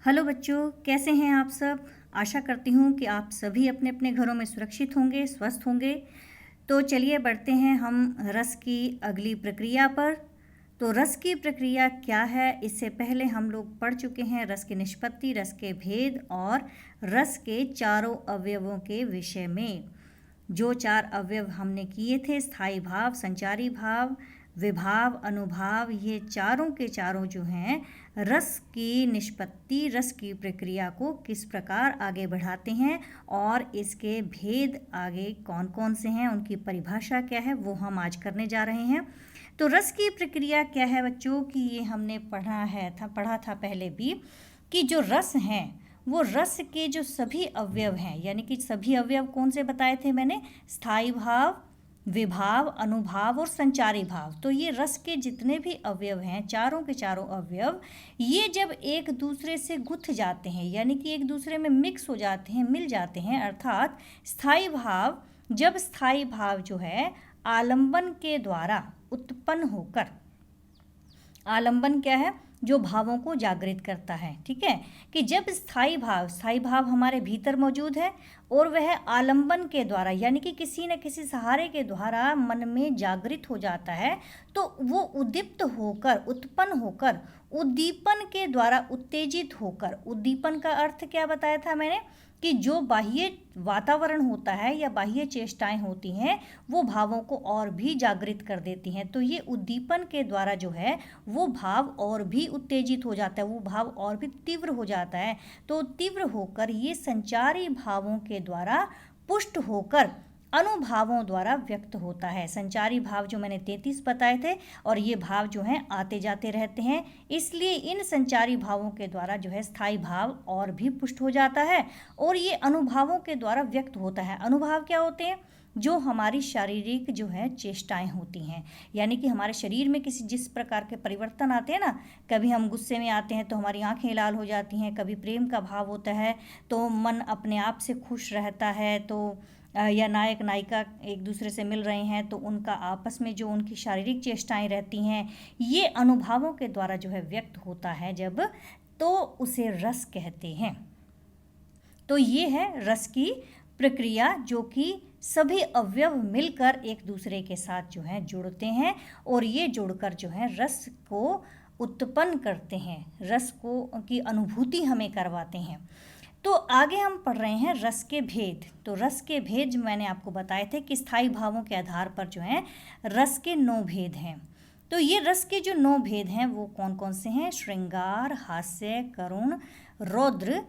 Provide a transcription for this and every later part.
Hello बच्चों, कैसे हैं आप सब। आशा करती हूँ कि आप सभी अपने अपने घरों में सुरक्षित होंगे, स्वस्थ होंगे। तो चलिए बढ़ते हैं हम रस की अगली प्रक्रिया पर। तो रस की प्रक्रिया क्या है, इससे पहले हम लोग पढ़ चुके हैं रस की निष्पत्ति, रस के भेद और रस के चारों अवयवों के विषय में। जो 4 अवयव हमने किए थे, स्थायी भाव, संचारी भाव, विभाव, अनुभाव, ये चारों के चारों जो हैं रस की निष्पत्ति, रस की प्रक्रिया को किस प्रकार आगे बढ़ाते हैं और इसके भेद आगे कौन कौन से हैं, उनकी परिभाषा क्या है, वो हम आज करने जा रहे हैं। तो रस की प्रक्रिया क्या है बच्चों कि ये हमने पढ़ा था पहले भी कि जो रस हैं वो रस के जो सभी अवयव हैं, यानी कि सभी अवयव कौन से बताए थे मैंने, स्थायी भाव, विभाव, अनुभाव और संचारी भाव। तो ये रस के जितने भी अवयव हैं, चारों के चारों अवयव, ये जब एक दूसरे से गुथ जाते हैं, यानी कि एक दूसरे में मिक्स हो जाते हैं, मिल जाते हैं, अर्थात जब स्थायी भाव जो है आलंबन के द्वारा उत्पन्न होकर, आलंबन क्या है, जो भावों को जागृत करता है, ठीक है, कि जब स्थायी भाव हमारे भीतर मौजूद है और वह आलंबन के द्वारा, यानी कि किसी न किसी सहारे के द्वारा मन में जागृत हो जाता है, तो वो उद्दीप्त होकर, उत्पन्न होकर, उद्दीपन के द्वारा उत्तेजित होकर, उद्दीपन का अर्थ क्या बताया था मैंने कि जो बाह्य वातावरण होता है या बाह्य चेष्टाएं होती हैं वो भावों को और भी जागृत कर देती हैं। तो ये उद्दीपन के द्वारा जो है वो भाव और भी उत्तेजित हो जाता है, वो भाव और भी तीव्र हो जाता है। तो तीव्र होकर ये संचारी भावों के द्वारा पुष्ट होकर अनुभावों द्वारा व्यक्त होता है। संचारी भाव जो मैंने 33 बताए थे और ये भाव जो हैं आते जाते रहते हैं, इसलिए इन संचारी भावों के द्वारा जो है स्थायी भाव और भी पुष्ट हो जाता है और ये अनुभावों के द्वारा व्यक्त होता है। अनुभाव क्या होते हैं, जो हमारी शारीरिक जो है चेष्टाएं होती हैं, यानी कि हमारे शरीर में जिस प्रकार के परिवर्तन आते हैं ना, कभी हम गुस्से में आते हैं तो हमारी आंखें लाल हो जाती हैं, कभी प्रेम का भाव होता है तो मन अपने आप से खुश रहता है, तो या नायक नायिका एक दूसरे से मिल रहे हैं तो उनका आपस में जो उनकी शारीरिक चेष्टाएं रहती हैं, ये अनुभावों के द्वारा जो है व्यक्त होता है जब, तो उसे रस कहते हैं। तो ये है रस की प्रक्रिया, जो कि सभी अवयव मिलकर एक दूसरे के साथ जो है जुड़ते हैं और ये जुड़कर जो है रस को उत्पन्न करते हैं, रस को की अनुभूति हमें करवाते हैं। तो आगे हम पढ़ रहे हैं रस के भेद। तो रस के भेद जो मैंने आपको बताए थे कि स्थायी भावों के आधार पर जो है रस के 9 भेद हैं। तो ये रस के जो 9 भेद हैं वो कौन कौन से हैं, श्रृंगार, हास्य, करुण, रौद्र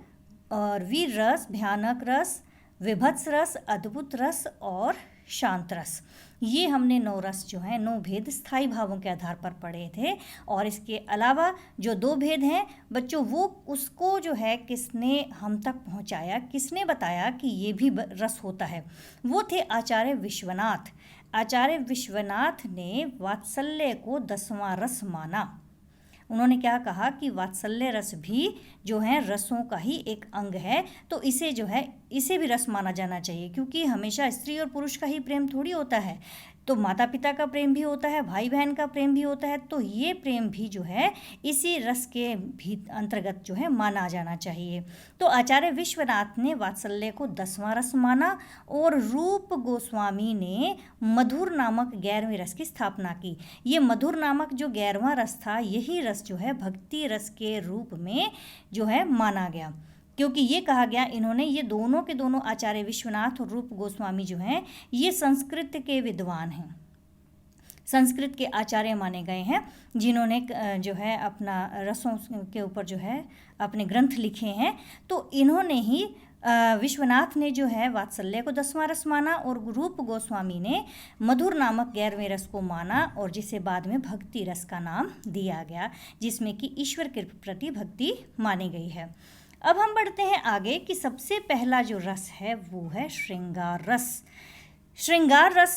और वीर रस, भयानक रस, विभत्स रस, अद्भुत रस और शांत रस। ये हमने 9 रस जो हैं, 9 भेद स्थायी भावों के आधार पर पढ़े थे। और इसके अलावा जो 2 भेद हैं बच्चों, वो उसको जो है किसने हम तक पहुंचाया, किसने बताया कि ये भी रस होता है, वो थे आचार्य विश्वनाथ। आचार्य विश्वनाथ ने वात्सल्य को 10वां रस माना। उन्होंने क्या कहा कि वात्सल्य रस भी जो है रसों का ही एक अंग है, तो इसे जो है इसे भी रस माना जाना चाहिए, क्योंकि हमेशा स्त्री और पुरुष का ही प्रेम थोड़ी होता है, तो माता पिता का प्रेम भी होता है, भाई बहन का प्रेम भी होता है, तो ये प्रेम भी जो है इसी रस के भी अंतर्गत जो है माना जाना चाहिए। तो आचार्य विश्वनाथ ने वात्सल्य को 10वां रस माना और रूप गोस्वामी ने मधुर नामक 11वें रस की स्थापना की। ये मधुर नामक जो 11वां रस था, यही रस जो है भक्ति रस के रूप में जो है माना गया, क्योंकि ये कहा गया, इन्होंने ये दोनों के दोनों आचार्य विश्वनाथ और रूप गोस्वामी जो हैं ये संस्कृत के विद्वान हैं, संस्कृत के आचार्य माने गए हैं, जिन्होंने जो है अपना रसों के ऊपर जो है अपने ग्रंथ लिखे हैं। तो इन्होंने ही विश्वनाथ ने जो है वात्सल्य को 10वां रस माना और रूप गोस्वामी ने मधुर नामक 11वें रस को माना, और जिसे बाद में भक्ति रस का नाम दिया गया, जिसमें कि ईश्वर के प्रति भक्ति मानी गई है। अब हम बढ़ते हैं आगे कि सबसे पहला जो रस है वो है श्रृंगार रस। श्रृंगार रस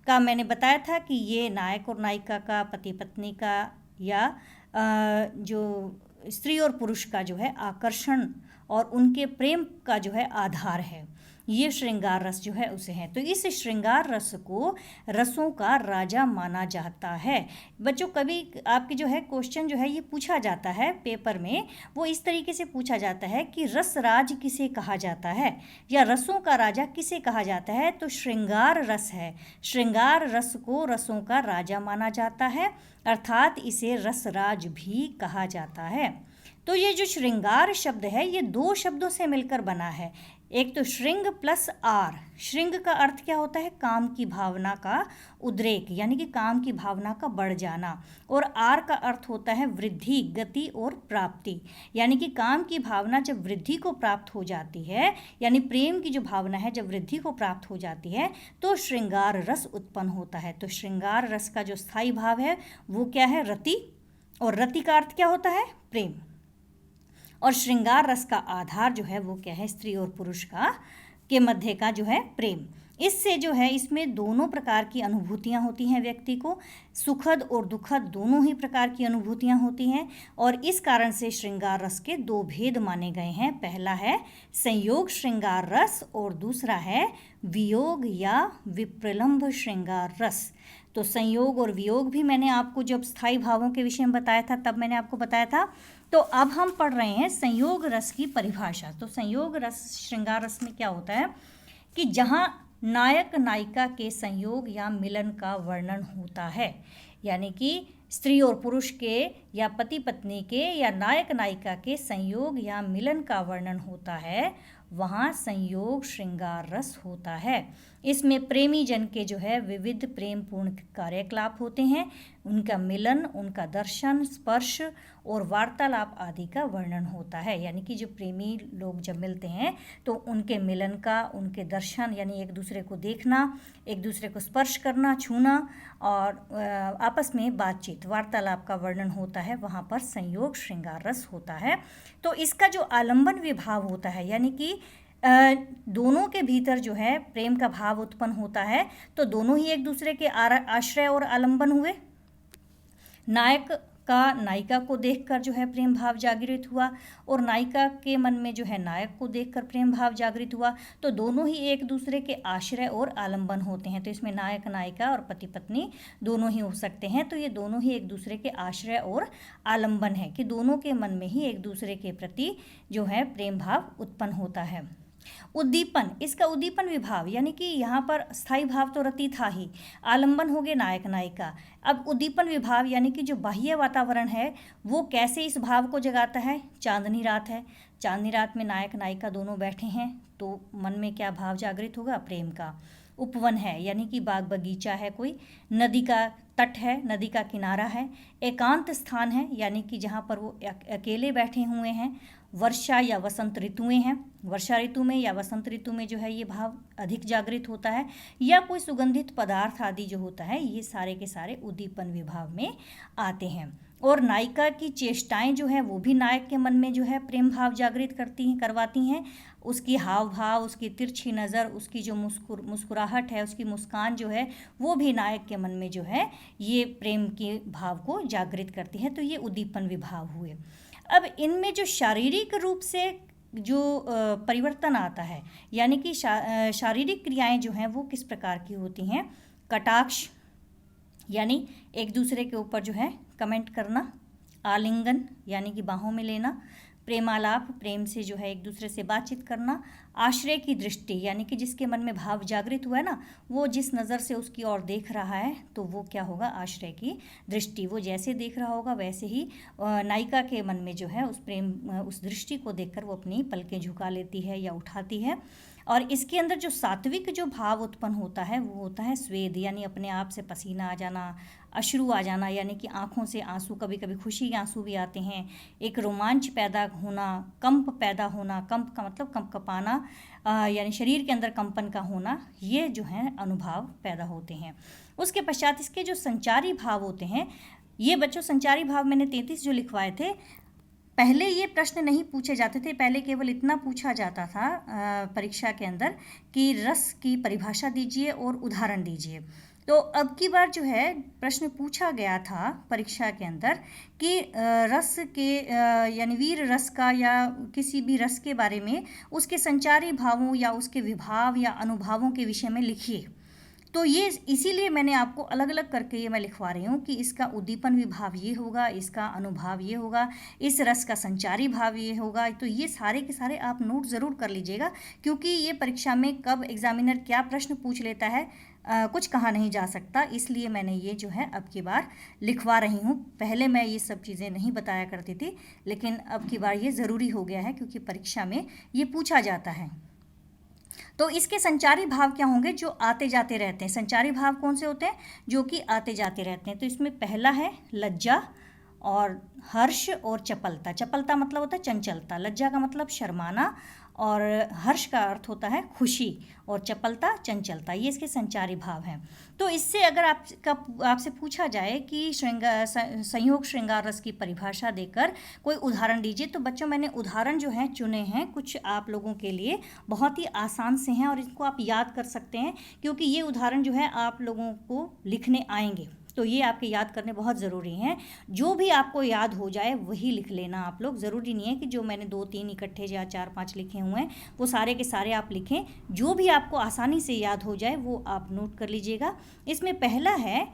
का मैंने बताया था कि ये नायक और नायिका का, पति पत्नी का, या जो स्त्री और पुरुष का जो है आकर्षण और उनके प्रेम का जो है आधार है। ये श्रृंगार रस जो है उसे है। तो इस श्रृंगार रस को रसों का राजा माना जाता है। बच्चों कभी आपके जो है क्वेश्चन जो है ये पूछा जाता है पेपर में, वो इस तरीके से पूछा जाता है कि रसराज किसे कहा जाता है या रसों का राजा किसे कहा जाता है, तो श्रृंगार रस है। श्रृंगार रस को रसों का राजा माना जाता है, अर्थात इसे रसराज भी कहा जाता है। तो ये जो श्रृंगार शब्द है ये दो शब्दों से मिलकर बना है। एक तो श्रृंग प्लस आर। श्रृंग का अर्थ क्या होता है? काम की भावना का उद्रेक, यानी कि काम की भावना का बढ़ जाना। और आर का अर्थ होता है वृद्धि, गति और प्राप्ति, यानी कि काम की भावना जब वृद्धि को प्राप्त हो जाती है, यानी प्रेम की जो भावना है जब वृद्धि को प्राप्त हो जाती है तो श्रृंगार रस उत्पन्न होता है। तो श्रृंगार रस का जो स्थायी भाव है वो क्या है? रति। और रति का अर्थ क्या होता है? प्रेम। और श्रृंगार रस का आधार जो है वो क्या है? स्त्री और पुरुष का के मध्य का जो है प्रेम। इससे जो है इसमें दोनों प्रकार की अनुभूतियाँ होती हैं व्यक्ति को, सुखद और दुखद दोनों ही प्रकार की अनुभूतियाँ होती हैं। और इस कारण से श्रृंगार रस के दो भेद माने गए हैं। पहला है संयोग श्रृंगार रस और दूसरा है वियोग या विप्रलम्भ श्रृंगार रस। तो संयोग और वियोग भी मैंने आपको जब स्थायी भावों के विषय में बताया था तब मैंने आपको बताया था। तो अब हम पढ़ रहे हैं संयोग रस की परिभाषा। तो संयोग रस श्रृंगार रस में क्या होता है कि जहाँ नायक नायिका के संयोग या मिलन का वर्णन होता है, यानी कि स्त्री और पुरुष के या पति पत्नी के या नायक नायिका के संयोग या मिलन का वर्णन होता है, वहाँ संयोग श्रृंगार रस होता है। इसमें प्रेमी जन के जो है विविध प्रेम पूर्ण कार्यकलाप होते हैं, उनका मिलन, उनका दर्शन, स्पर्श और वार्तालाप आदि का वर्णन होता है। यानी कि जो प्रेमी लोग जब मिलते हैं तो उनके मिलन का, उनके दर्शन यानी एक दूसरे को देखना, एक दूसरे को स्पर्श करना, छूना और आपस में बातचीत, वार्तालाप का वर्णन होता है, वहाँ पर संयोग श्रृंगार रस होता है। तो इसका जो आलंबन विभाव होता है, यानी कि दोनों के भीतर जो है प्रेम का भाव उत्पन्न होता है, तो दोनों ही एक दूसरे के आश्रय और आलंबन हुए। नायक का नायिका को देखकर जो है प्रेम भाव जागृत हुआ और नायिका के मन में जो है नायक को देखकर प्रेम भाव जागृत हुआ, तो दोनों ही एक दूसरे के आश्रय और आलंबन होते हैं। तो इसमें नायक नायिका और पति पत्नी दोनों ही हो सकते हैं। तो ये दोनों ही एक दूसरे के आश्रय और आलंबन है कि दोनों के मन में ही एक दूसरे के प्रति जो है प्रेम भाव उत्पन्न होता है। उद्दीपन, इसका उद्दीपन विभाव, यानी कि यहाँ पर स्थायी भाव तो रति था ही, आलंबन हो गए नायक नायिका। अब उद्दीपन विभाव यानी कि जो बाह्य वातावरण है वो कैसे इस भाव को जगाता है? चांदनी रात है, चांदनी रात में नायक नायिका दोनों बैठे हैं तो मन में क्या भाव जागृत होगा? प्रेम का। उपवन है, यानी कि बाग बगीचा है, कोई नदी का तट है, नदी का किनारा है, एकांत स्थान है, यानी कि जहाँ पर वो अकेले बैठे हुए हैं। वर्षा या वसंत ऋतुएं हैं, वर्षा ऋतु में या वसंत ऋतु में जो है ये भाव अधिक जागृत होता है। या कोई सुगंधित पदार्थ आदि जो होता है, ये सारे के सारे उद्दीपन विभाव में आते हैं। और नायिका की चेष्टाएं जो है वो भी नायक के मन में जो है प्रेम भाव जागृत करवाती हैं। उसकी हाव भाव, उसकी तिरछी नज़र, उसकी जो मुस्कुराहट है, उसकी मुस्कान जो है वो भी नायक के मन में जो है ये प्रेम के भाव को जागृत करती है। तो ये उद्दीपन विभाव हुए। अब इनमें जो शारीरिक रूप से जो परिवर्तन आता है, यानी कि शारीरिक क्रियाएं जो हैं वो किस प्रकार की होती हैं? कटाक्ष, यानी एक दूसरे के ऊपर जो है कमेंट करना। आलिंगन, यानी कि बाहों में लेना। प्रेमालाप, प्रेम से जो है एक दूसरे से बातचीत करना। आश्रय की दृष्टि, यानी कि जिसके मन में भाव जागृत हुआ है ना, वो जिस नज़र से उसकी ओर देख रहा है तो वो क्या होगा? आश्रय की दृष्टि। वो जैसे देख रहा होगा वैसे ही नायिका के मन में जो है उस दृष्टि को देखकर वो अपनी पलकें झुका लेती है या उठाती है। और इसके अंदर जो सात्विक जो भाव उत्पन्न होता है वो होता है स्वेद, यानी अपने आप से पसीना आ जाना, अश्रु आ जाना, यानी कि आँखों से आंसू, कभी कभी खुशी के आंसू भी आते हैं। एक रोमांच पैदा होना, कंप पैदा होना, कंप का मतलब कंपकपाना, यानी शरीर के अंदर कंपन का होना, ये जो है अनुभाव पैदा होते हैं। उसके पश्चात इसके जो संचारी भाव होते हैं, ये बच्चों संचारी भाव मैंने 33 जो लिखवाए थे, पहले ये प्रश्न नहीं पूछे जाते थे। पहले केवल इतना पूछा जाता था परीक्षा के अंदर कि रस की परिभाषा दीजिए और उदाहरण दीजिए। तो अब की बार जो है प्रश्न पूछा गया था परीक्षा के अंदर कि रस के यानी वीर रस का या किसी भी रस के बारे में उसके संचारी भावों या उसके विभाव या अनुभावों के विषय में लिखिए। तो ये इसीलिए मैंने आपको अलग अलग करके ये मैं लिखवा रही हूँ कि इसका उद्दीपन विभाव ये होगा, इसका अनुभाव ये होगा, इस रस का संचारी भाव ये होगा। तो ये सारे के सारे आप नोट ज़रूर कर लीजिएगा, क्योंकि ये परीक्षा में कब एग्जामिनर क्या प्रश्न पूछ लेता है कुछ कहा नहीं जा सकता। इसलिए मैंने ये जो है अब की बार लिखवा रही हूँ। पहले मैं ये सब चीज़ें नहीं बताया करती थी, लेकिन अब की बार ये ज़रूरी हो गया है क्योंकि परीक्षा में ये पूछा जाता है। तो इसके संचारी भाव क्या होंगे? जो आते जाते रहते हैं। संचारी भाव कौन से होते हैं? जो कि आते जाते रहते हैं। तो इसमें पहला है लज्जा और हर्ष और चपलता। चपलता मतलब होता है चंचलता, लज्जा का मतलब शर्माना, और हर्ष का अर्थ होता है खुशी, और चपलता चंचलता। ये इसके संचारी भाव हैं। तो इससे अगर आपसे पूछा जाए कि संयोग श्रृंगार रस की परिभाषा देकर कोई उदाहरण दीजिए, तो बच्चों मैंने उदाहरण जो हैं चुने हैं कुछ आप लोगों के लिए, बहुत ही आसान से हैं और इसको आप याद कर सकते हैं, क्योंकि ये उदाहरण जो है आप लोगों को लिखने आएंगे, तो ये आपके याद करने बहुत ज़रूरी हैं। जो भी आपको याद हो जाए वही लिख लेना आप लोग। ज़रूरी नहीं है कि जो मैंने 2-3 इकट्ठे या 4-5 लिखे हुए हैं वो सारे के सारे आप लिखें। जो भी आपको आसानी से याद हो जाए वो आप नोट कर लीजिएगा। इसमें पहला है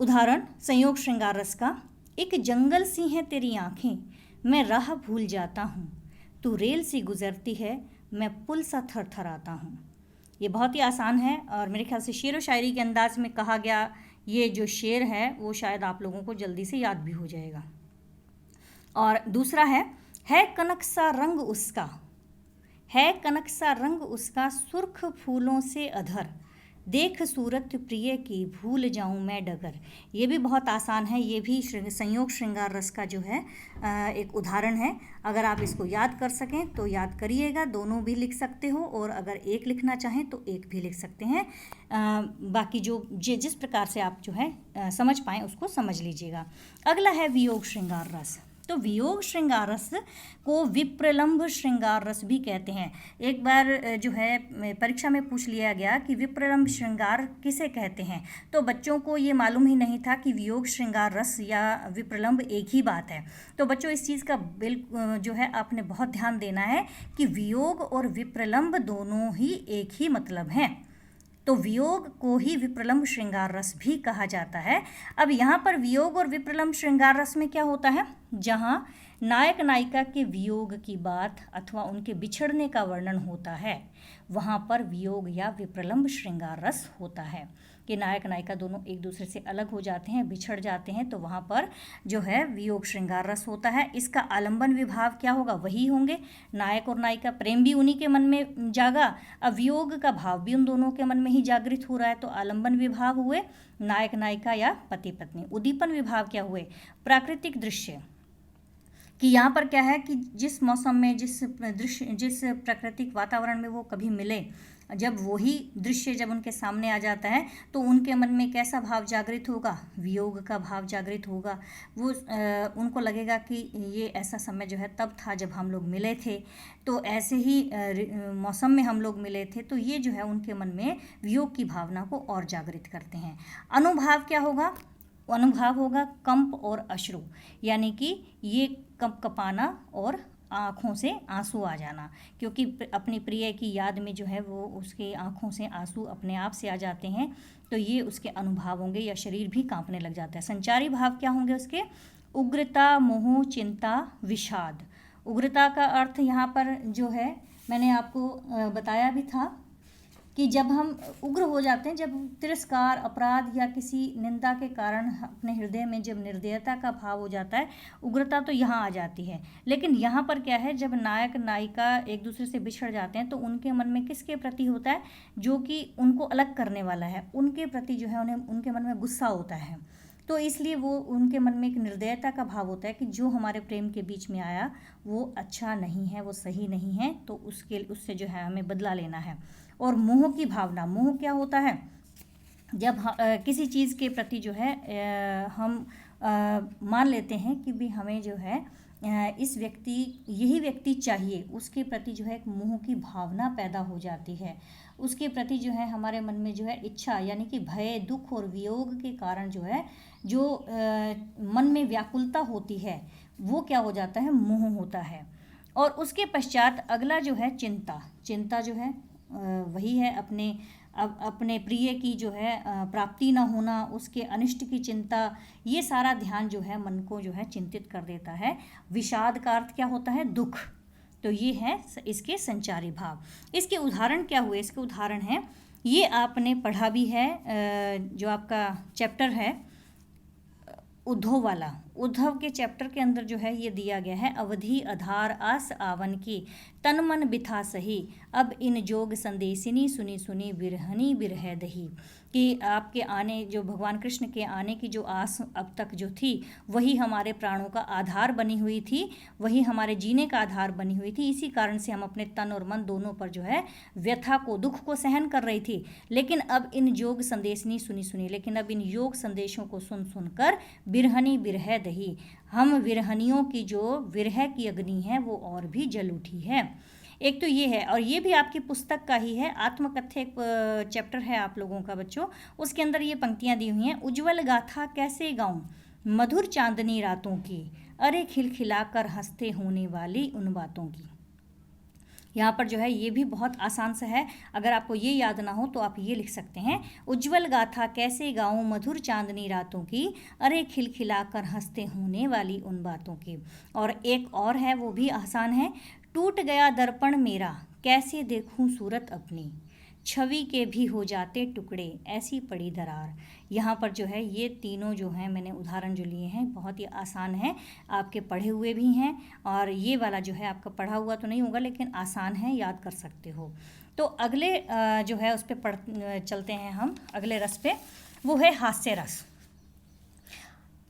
उदाहरण संयोग श्रृंगार रस का। एक जंगल सी हैं तेरी आँखें, मैं राह भूल जाता हूँ, तू रेल सी गुजरती है, मैं पुल सा थरथराता हूँ। ये बहुत ही आसान है और मेरे ख्याल से शेर व शायरी के अंदाज में कहा गया ये जो शेर है वो शायद आप लोगों को जल्दी से याद भी हो जाएगा। और दूसरा है कनक सा रंग उसका, है कनक सा रंग उसका, सुर्ख फूलों से अधर, देख सूरत प्रिय की भूल जाऊं मैं डगर। ये भी बहुत आसान है। ये भी संयोग श्रृंगार रस का जो है एक उदाहरण है। अगर आप इसको याद कर सकें तो याद करिएगा, दोनों भी लिख सकते हो, और अगर एक लिखना चाहें तो एक भी लिख सकते हैं। बाकी जो जिस प्रकार से आप जो है समझ पाएँ उसको समझ लीजिएगा। अगला है वियोग श्रृंगार रस। तो वियोग श्रृंगार रस को विप्रलंभ श्रृंगार रस भी कहते हैं। एक बार जो है परीक्षा में पूछ लिया गया कि विप्रलंभ श्रृंगार किसे कहते हैं, तो बच्चों को ये मालूम ही नहीं था कि वियोग श्रृंगार रस या विप्रलंभ एक ही बात है। तो बच्चों इस चीज़ का जो है आपने बहुत ध्यान देना है कि वियोग और विप्रलंभ दोनों ही एक ही मतलब हैं। तो वियोग को ही विप्रलंभ श्रृंगार रस भी कहा जाता है। अब यहाँ पर वियोग और विप्रलंभ श्रृंगार रस में क्या होता है? जहाँ नायक नायिका के वियोग की बात अथवा उनके बिछड़ने का वर्णन होता है, वहाँ पर वियोग या विप्रलंभ श्रृंगार रस होता है कि नायक नायिका दोनों एक दूसरे से अलग हो जाते हैं, बिछड़ जाते हैं, तो वहाँ पर जो है वियोग श्रृंगार रस होता है। इसका आलंबन विभाव क्या होगा? वही होंगे, नायक और नायिका, प्रेम भी उन्हीं के मन में जागा, अब वियोग का भाव भी उन दोनों के मन में ही जागृत हो रहा है, तो आलंबन विभाव हुए नायक नायिका या पति पत्नी। उद्दीपन विभाव क्या हुए? प्राकृतिक दृश्य, कि यहाँ पर क्या है कि जिस मौसम में जिस प्राकृतिक वातावरण में वो कभी मिले, जब वही दृश्य जब उनके सामने आ जाता है तो उनके मन में कैसा भाव जागृत होगा? वियोग का भाव जागृत होगा। वो उनको लगेगा कि ये ऐसा समय जो है तब था जब हम लोग मिले थे, तो ऐसे ही मौसम में हम लोग मिले थे, तो ये जो है उनके मन में वियोग की भावना को और जागृत करते हैं। अनुभाव क्या होगा? अनुभाव होगा कंप और अश्रु, यानी कि ये कपाना और आँखों से आंसू आ जाना, क्योंकि अपनी प्रिय की याद में जो है वो उसके आँखों से आंसू अपने आप से आ जाते हैं, तो ये उसके अनुभाव होंगे, या शरीर भी कांपने लग जाता है। संचारी भाव क्या होंगे उसके? उग्रता, मोह, चिंता, विषाद। उग्रता का अर्थ यहाँ पर जो है मैंने आपको बताया भी था कि जब हम उग्र हो जाते हैं, जब तिरस्कार, अपराध या किसी निंदा के कारण अपने हृदय में जब निर्दयता का भाव हो जाता है, उग्रता तो यहाँ आ जाती है। लेकिन यहाँ पर क्या है, जब नायक नायिका एक दूसरे से बिछड़ जाते हैं तो उनके मन में किसके प्रति होता है? जो कि उनको अलग करने वाला है, उनके प्रति जो है उन्हें उनके मन में गुस्सा होता है। तो इसलिए वो उनके मन में एक निर्दयता का भाव होता है कि जो हमारे प्रेम के बीच में आया वो अच्छा नहीं है, वो सही नहीं है, तो उससे जो है हमें बदला लेना है। और मोह की भावना, मोह क्या होता है? जब किसी चीज़ के प्रति जो है हम मान लेते हैं कि भी हमें जो है इस व्यक्ति यही व्यक्ति चाहिए, उसके प्रति जो है एक मोह की भावना पैदा हो जाती है। उसके प्रति जो है हमारे मन में जो है इच्छा, यानी कि भय, दुख और वियोग के कारण जो है मन में व्याकुलता होती है, वो क्या हो जाता है, मोह होता है। और उसके पश्चात अगला जो है चिंता। चिंता जो है वही है अपने प्रिय की जो है प्राप्ति ना होना, उसके अनिष्ट की चिंता, ये सारा ध्यान जो है मन को जो है चिंतित कर देता है। विषाद का अर्थ क्या होता है, दुख। तो ये है इसके संचारी भाव। इसके उदाहरण क्या हुए, इसके उदाहरण हैं, ये आपने पढ़ा भी है, जो आपका चैप्टर है उद्धव वाला, उद्धव के चैप्टर के अंदर जो है ये दिया गया है, अवधि आधार आस आवन की तन मन बिथा सही, अब इन जोग संदेशिनी सुनी सुनी बिरहनी बिरह दही। कि आपके आने, जो भगवान कृष्ण के आने की जो आस अब तक जो थी, वही हमारे प्राणों का आधार बनी हुई थी, वही हमारे जीने का आधार बनी हुई थी। इसी कारण से हम अपने तन और मन दोनों पर जो है व्यथा को, दुख को सहन कर रही थी। लेकिन अब इन योग संदेशनी सुनी सुनी, लेकिन अब इन योग संदेशों को सुन सुनकर बिरहनी बिरह दही, हम विरहनियों की जो विरह की अग्नि है वो और भी जल उठी है। एक तो ये है, और ये भी आपकी पुस्तक का ही है, आत्मकथ्य एक चैप्टर है आप लोगों का बच्चों, उसके अंदर ये पंक्तियां दी हुई हैं, उज्ज्वल गाथा कैसे गाऊं मधुर चांदनी रातों की, अरे खिलखिलाकर हंसते होने वाली उन बातों की। यहाँ पर जो है ये भी बहुत आसान सा है, अगर आपको ये याद ना हो तो आप ये लिख सकते हैं, उज्ज्वल गाथा कैसे गाऊं मधुर चांदनी रातों की, अरे खिलखिलाकर हंसते होने वाली उन बातों की। और एक और है, वो भी आसान है, टूट गया दर्पण मेरा कैसे देखूं सूरत अपनी, छवि के भी हो जाते टुकड़े ऐसी पड़ी दरार। यहाँ पर जो है ये तीनों जो हैं मैंने उदाहरण जो लिए हैं बहुत ही आसान है, आपके पढ़े हुए भी हैं, और ये वाला जो है आपका पढ़ा हुआ तो नहीं होगा लेकिन आसान है, याद कर सकते हो। तो अगले जो है उस पर चलते हैं हम, अगले रस पे, वो है हास्य रस।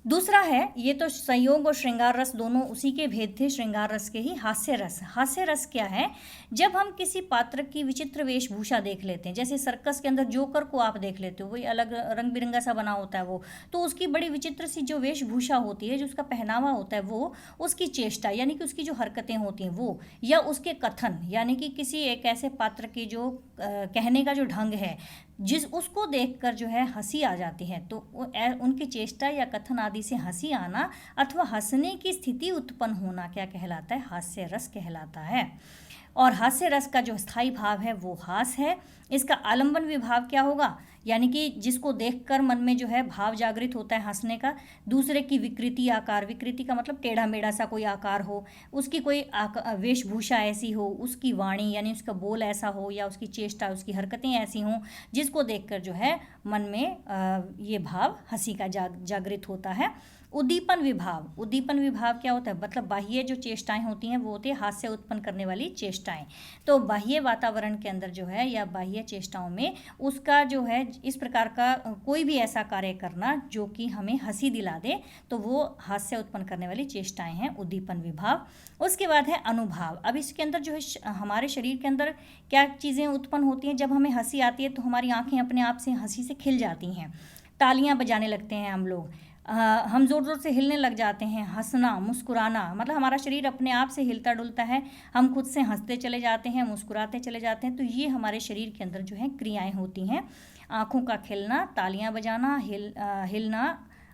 दूसरा है, ये तो संयोग और श्रृंगार रस दोनों उसी के भेद थे, श्रृंगार रस के ही। हास्य रस, हास्य रस क्या है, जब हम किसी पात्र की विचित्र वेशभूषा देख लेते हैं, जैसे सर्कस के अंदर जोकर को आप देख लेते हो, वही अलग रंग बिरंगा सा बना होता है वो, तो उसकी बड़ी विचित्र सी जो वेशभूषा होती है, जो उसका पहनावा होता है, वो उसकी चेष्टा यानी कि उसकी जो हरकतें होती हैं वो, या उसके कथन यानी कि किसी एक ऐसे पात्र की जो कहने का जो ढंग है, जिस उसको देखकर जो है हंसी आ जाती है, तो उनकी चेष्टा या कथन आदि से हंसी आना अथवा हंसने की स्थिति उत्पन्न होना क्या कहलाता है, हास्य रस कहलाता है। और हास्य रस का जो स्थायी भाव है वो हास है। इसका आलंबन विभाव क्या होगा, यानी कि जिसको देखकर मन में जो है भाव जागृत होता है हंसने का, दूसरे की विकृति आकार, विकृति का मतलब टेढ़ा मेढ़ा सा कोई आकार हो, उसकी कोई वेशभूषा ऐसी हो, उसकी वाणी यानी उसका बोल ऐसा हो, या उसकी चेष्टा, उसकी हरकतें ऐसी हों जिसको देखकर जो है मन में ये भाव हंसी का जागृत होता है। उद्दीपन विभाव, उद्दीपन विभाव क्या होता है, मतलब बाह्य जो चेष्टाएं होती हैं वो होती है हास्य उत्पन्न करने वाली चेष्टाएं। तो बाह्य वातावरण के अंदर जो है या बाह्य चेष्टाओं में उसका जो है इस प्रकार का कोई भी ऐसा कार्य करना जो कि हमें हंसी दिला दे, तो वो हास्य उत्पन्न करने वाली चेष्टाएं हैं, उद्दीपन विभाव। उसके बाद है अनुभाव। अब इसके अंदर जो है हमारे शरीर के अंदर क्या चीज़ें उत्पन्न होती हैं, जब हमें हंसी आती है तो हमारी आंखें अपने आप से हंसी से खिल जाती हैं, तालियां बजाने लगते हैं हम लोग, हम ज़ोर ज़ोर से हिलने लग जाते हैं, हंसना, मुस्कुराना, मतलब हमारा शरीर अपने आप से हिलता डुलता है, हम खुद से हंसते चले जाते हैं, मुस्कुराते चले जाते हैं। तो ये हमारे शरीर के अंदर जो है क्रियाएं होती हैं, आँखों का खिलना, तालियां बजाना, हिलना,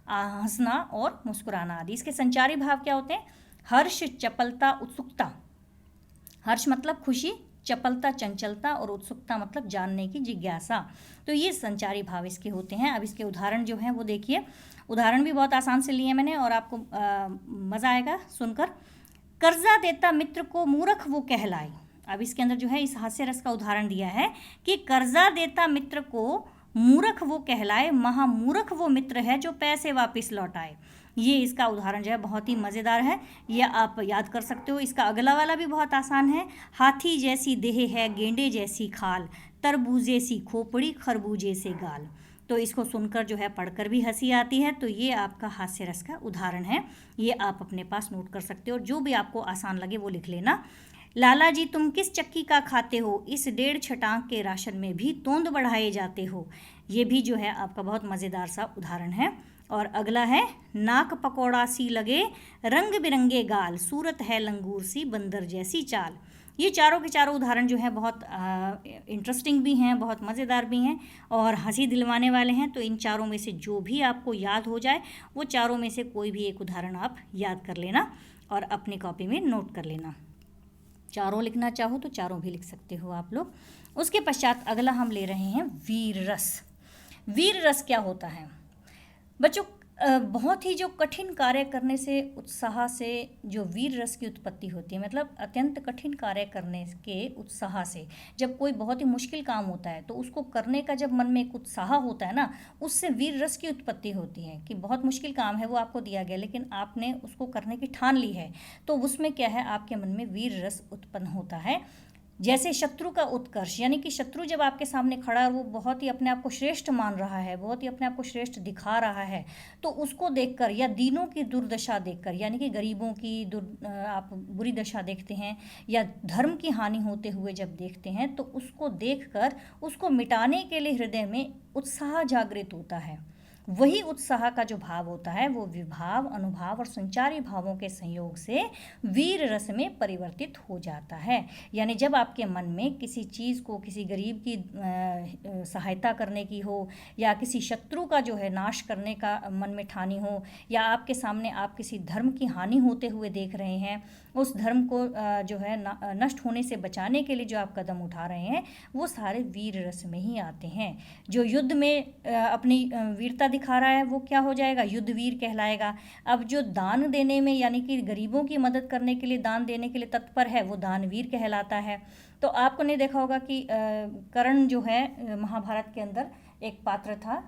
हंसना और मुस्कुराना आदि। इसके संचारी भाव क्या होते हैं, हर्ष, चपलता, उत्सुकता। हर्ष मतलब खुशी, चपलता चंचलता, और उत्सुकता मतलब जानने की जिज्ञासा। तो ये संचारी भाव इसके होते हैं। अब इसके उदाहरण जो हैं वो देखिए, उदाहरण भी बहुत आसान से लिए मैंने और आपको मज़ा आएगा सुनकर। कर्जा देता मित्र को मूर्ख वो कहलाए। अब इसके अंदर जो है इस हास्य रस का उदाहरण दिया है कि कर्जा देता मित्र को मूर्ख वो कहलाए, महामूर्ख वो मित्र है जो पैसे वापस लौटाए। ये इसका उदाहरण जो है बहुत ही मज़ेदार है, ये आप याद कर सकते हो। इसका अगला वाला भी बहुत आसान है, हाथी जैसी देह है गेंडे जैसी खाल, तरबूजे सी खोपड़ी खरबूजे से गाल। तो इसको सुनकर जो है पढ़कर भी हंसी आती है। तो ये आपका हास्य रस का उदाहरण है, ये आप अपने पास नोट कर सकते हो, जो भी आपको आसान लगे वो लिख लेना। लाला जी तुम किस चक्की का खाते हो, इस 1.5 छटांक के राशन में भी तोंद बढ़ाए जाते हो। ये भी जो है आपका बहुत मज़ेदार सा उदाहरण है। और अगला है नाक पकौड़ा सी लगे रंग बिरंगे गाल, सूरत है लंगूर सी बंदर जैसी चाल। ये चारों के चारों उदाहरण जो है बहुत इंटरेस्टिंग भी हैं, बहुत मज़ेदार भी हैं और हंसी दिलवाने वाले हैं। तो इन चारों में से जो भी आपको याद हो जाए वो चारों में से कोई भी एक उदाहरण आप याद कर लेना और अपनी कॉपी में नोट कर लेना। चारों लिखना चाहो तो चारों भी लिख सकते हो आप लोग। उसके पश्चात अगला हम ले रहे हैं वीर रस। वीर रस क्या होता है बच्चों? बहुत ही जो कठिन कार्य करने से उत्साह से जो वीर रस की उत्पत्ति होती है, मतलब अत्यंत कठिन कार्य करने के उत्साह से, जब कोई बहुत ही मुश्किल काम होता है तो उसको करने का जब मन में एक उत्साह होता है ना, उससे वीर रस की उत्पत्ति होती है। कि बहुत मुश्किल काम है, वो आपको दिया गया लेकिन आपने उसको करने की ठान ली है, तो उसमें क्या है, आपके मन में वीर रस उत्पन्न होता है। जैसे शत्रु का उत्कर्ष, यानी कि शत्रु जब आपके सामने खड़ा है और वो बहुत ही अपने आप को श्रेष्ठ मान रहा है, बहुत ही अपने आप को श्रेष्ठ दिखा रहा है, तो उसको देखकर या दीनों की दुर्दशा देखकर, यानी कि गरीबों की आप बुरी दशा देखते हैं या धर्म की हानि होते हुए जब देखते हैं, तो उसको देखकर उसको मिटाने के लिए हृदय में उत्साह जागृत होता है। वही उत्साह का जो भाव होता है वो विभाव, अनुभाव और संचारी भावों के संयोग से वीर रस में परिवर्तित हो जाता है। यानी जब आपके मन में किसी चीज़ को, किसी गरीब की सहायता करने की हो या किसी शत्रु का जो है नाश करने का मन में ठानी हो, या आपके सामने आप किसी धर्म की हानि होते हुए देख रहे हैं, उस धर्म को जो है नष्ट होने से बचाने के लिए जो आप कदम उठा रहे हैं, वो सारे वीर रस में ही आते हैं। जो युद्ध में अपनी वीरता दिखा रहा है वो क्या हो जाएगा, युद्ध वीर कहलाएगा। अब जो दान देने में, यानी कि गरीबों की मदद करने के लिए, दान देने के लिए तत्पर है, वो दानवीर कहलाता है। तो आपको नहीं देखा होगा कि कर्ण जो है महाभारत के अंदर एक पात्र था,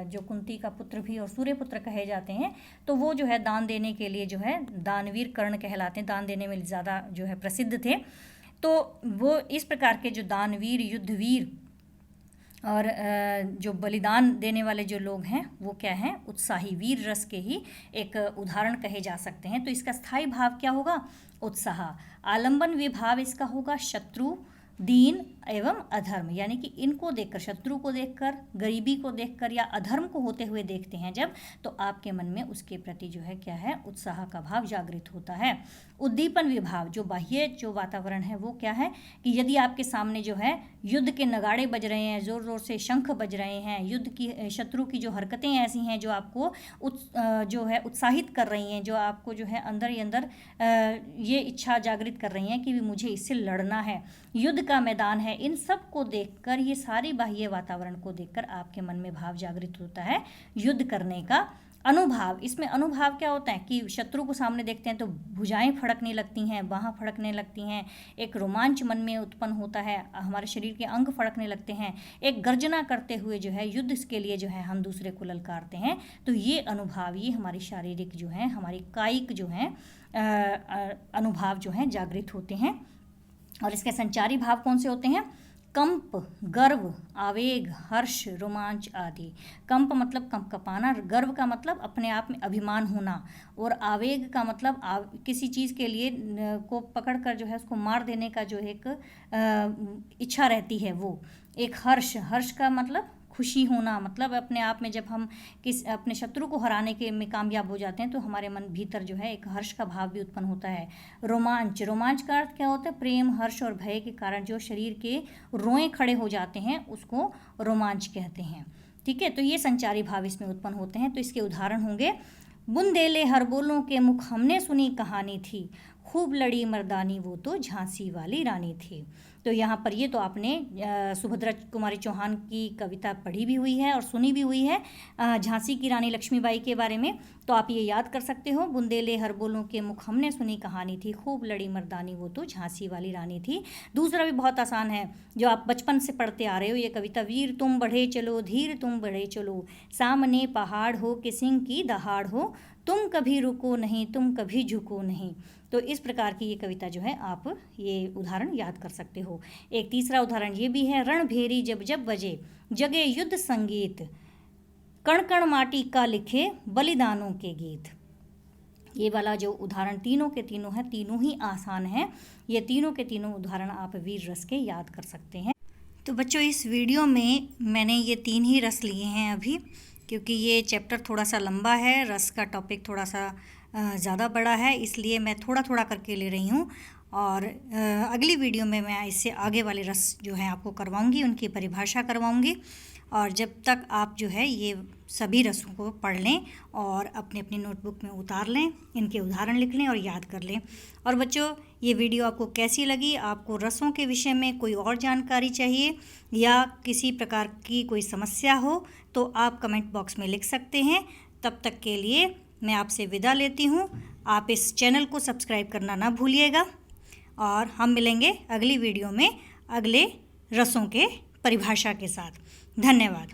जो कुंती का पुत्र भी और सूर्य पुत्र कहे जाते हैं, तो वो जो है दान देने के लिए जो है दानवीर कर्ण कहलाते हैं, दान देने में ज़्यादा जो है प्रसिद्ध थे। तो वो इस प्रकार के जो दानवीर, युद्धवीर और जो बलिदान देने वाले जो लोग हैं वो क्या हैं, उत्साही, वीर रस के ही एक उदाहरण कहे जा सकते हैं। तो इसका स्थायी भाव क्या होगा, उत्साह। आलंबन विभाव इसका होगा शत्रु, दीन एवं अधर्म, यानी कि इनको देखकर, शत्रु को देखकर, गरीबी को देखकर या अधर्म को होते हुए देखते हैं जब, तो आपके मन में उसके प्रति जो है क्या है, उत्साह का भाव जागृत होता है। उद्दीपन विभाव, जो बाह्य जो वातावरण है वो क्या है कि यदि आपके सामने जो है युद्ध के नगाड़े बज रहे हैं, ज़ोर ज़ोर से शंख बज रहे हैं, युद्ध की, शत्रु की जो हरकतें ऐसी हैं जो आपको जो है उत्साहित कर रही हैं, जो आपको जो है अंदर ही अंदर ये इच्छा जागृत कर रही हैं कि मुझे इससे लड़ना है, युद्ध का मैदान है, इन सब को देखकर, ये सारी बाह्य वातावरण को देखकर आपके मन में भाव जागृत होता है युद्ध करने का। अनुभाव, इसमें अनुभाव क्या होता है कि शत्रु को सामने देखते हैं तो भुजाएं फड़कने लगती हैं, बाਹਾਂ फड़कने लगती हैं, एक रोमांच मन में उत्पन्न होता है, हमारे शरीर के अंग फड़कने लगते हैं, एक गर्जना करते हुए जो है युद्ध के लिए जो है हम दूसरे को ललकारते हैं। तो ये अनुभाव, ये हमारी शारीरिक जो है, हमारी कायिक जो है अनुभाव जो हैं जागृत होते हैं। और इसके संचारी भाव कौन से होते हैं, कंप, गर्व, आवेग, हर्ष, रोमांच आदि। कंप मतलब कंपकपाना, गर्व का मतलब अपने आप में अभिमान होना, और आवेग का मतलब किसी चीज़ के लिए को पकड़कर जो है उसको मार देने का जो एक इच्छा रहती है वो। एक हर्ष, हर्ष का मतलब खुशी होना, मतलब अपने आप में जब हम अपने शत्रु को हराने के में कामयाब हो जाते हैं तो हमारे मन भीतर जो है एक हर्ष का भाव भी उत्पन्न होता है। रोमांच, रोमांच का अर्थ क्या होता है, प्रेम, हर्ष और भय के कारण जो शरीर के रोएं खड़े हो जाते हैं उसको रोमांच कहते हैं। ठीक है, तो ये संचारी भाव इसमें उत्पन्न होते हैं। तो इसके उदाहरण होंगे, बुंदेले हर बोलों के मुख हमने सुनी कहानी थी, खूब लड़ी मर्दानी वो तो झांसी वाली रानी थी। तो यहाँ पर ये तो आपने सुभद्रा कुमारी चौहान की कविता पढ़ी भी हुई है और सुनी भी हुई है झांसी की रानी लक्ष्मीबाई के बारे में। तो आप ये याद कर सकते हो, बुंदेले हर बोलों के मुख हमने सुनी कहानी थी, खूब लड़ी मर्दानी वो तो झांसी वाली रानी थी। दूसरा भी बहुत आसान है जो आप बचपन से पढ़ते आ रहे हो, ये कविता, वीर तुम बढ़े चलो, धीर तुम बढ़े चलो, सामने पहाड़ हो कि सिंह की दहाड़ हो, तुम कभी रुको नहीं, तुम कभी झुको नहीं। तो इस प्रकार की ये कविता जो है आप ये उदाहरण याद कर सकते हो। एक तीसरा उदाहरण ये भी है, रणभेरी जब जब बजे, जगे युद्ध संगीत, कण कण माटी का लिखे बलिदानों के गीत। ये वाला जो उदाहरण तीनों के तीनों हैं, तीनों ही आसान हैं। ये तीनों के तीनों उदाहरण आप वीर रस के याद कर सकते हैं। तो बच्चों, इस वीडियो में मैंने ये तीन ही रस लिए हैं अभी, क्योंकि ये चैप्टर थोड़ा सा लंबा है, रस का टॉपिक थोड़ा सा ज़्यादा बड़ा है, इसलिए मैं थोड़ा थोड़ा करके ले रही हूँ। और अगली वीडियो में मैं इससे आगे वाले रस जो हैं आपको करवाऊँगी, उनकी परिभाषा करवाऊँगी। और जब तक आप जो है ये सभी रसों को पढ़ लें और अपनी अपनी नोटबुक में उतार लें, इनके उदाहरण लिख लें और याद कर लें। और बच्चों, ये वीडियो आपको कैसी लगी? आपको रसों के विषय में कोई और जानकारी चाहिए या किसी प्रकार की कोई समस्या हो तो आप कमेंट बॉक्स में लिख सकते हैं। तब तक के लिए मैं आपसे विदा लेती हूँ। आप इस चैनल को सब्सक्राइब करना ना भूलिएगा और हम मिलेंगे अगली वीडियो में अगले रसों के परिभाषा के साथ। धन्यवाद।